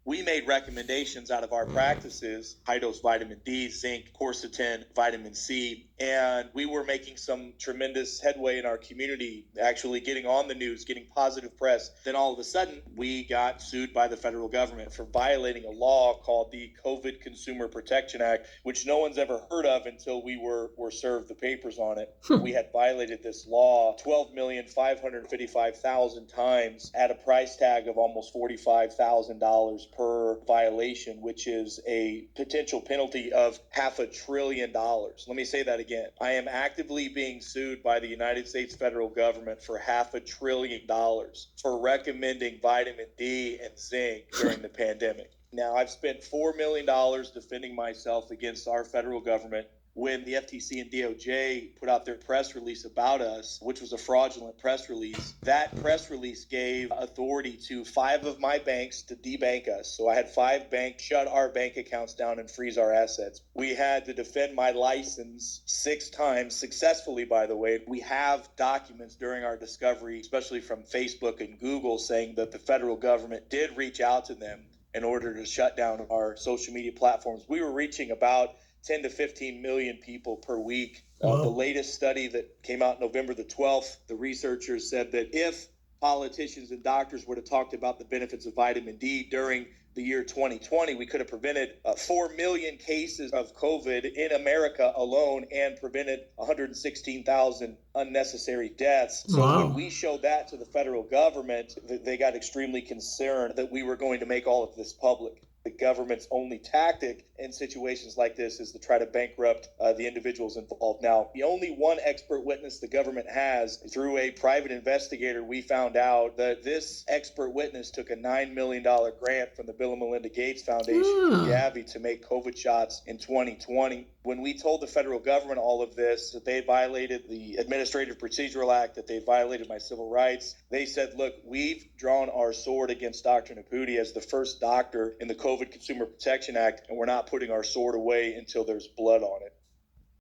we made recommendations out of our practices, high-dose vitamin D, zinc, quercetin, vitamin C, and we were making some tremendous headway in our community, actually getting on the news, getting positive press. Then all of a sudden, we got sued by the federal government for violating a law called the COVID Consumer Protection Act, which no one's ever heard of until we were served the papers on it. We had violated this law 12,555,000 times at a price tag of almost $45,000 per violation, which is a potential penalty of $500 billion. Let me say that again. I am actively being sued by the United States federal government for $500 billion for recommending vitamin D and zinc during the pandemic. Now, I've spent $4 million defending myself against our federal government. When the FTC and DOJ put out their press release about us, which was a fraudulent press release, that press release gave authority to 5 of my banks to debank us. So I had 5 banks shut our bank accounts down and freeze our assets. We had to defend my license 6 times, successfully, by the way. We have documents during our discovery, especially from Facebook and Google, saying that the federal government did reach out to them in order to shut down our social media platforms. We were reaching about 10 to 15 million people per week. The latest study that came out November the 12th, the researchers said that if politicians and doctors would have talked about the benefits of vitamin D during the year 2020, we could have prevented 4 million cases of COVID in America alone and prevented 116,000 unnecessary deaths. So when we showed that to the federal government, they got extremely concerned that we were going to make all of this public. The government's only tactic in situations like this is to try to bankrupt the individuals involved. Now, the only one expert witness the government has, through a private investigator, we found out that this expert witness took a $9 million grant from the Bill and Melinda Gates Foundation from Gavi to make COVID shots in 2020. When we told the federal government all of this, that they violated the Administrative Procedural Act, that they violated my civil rights, they said, look, we've drawn our sword against Dr. Naputi as the first doctor in the COVID Consumer Protection Act, and we're not putting our sword away until there's blood on it.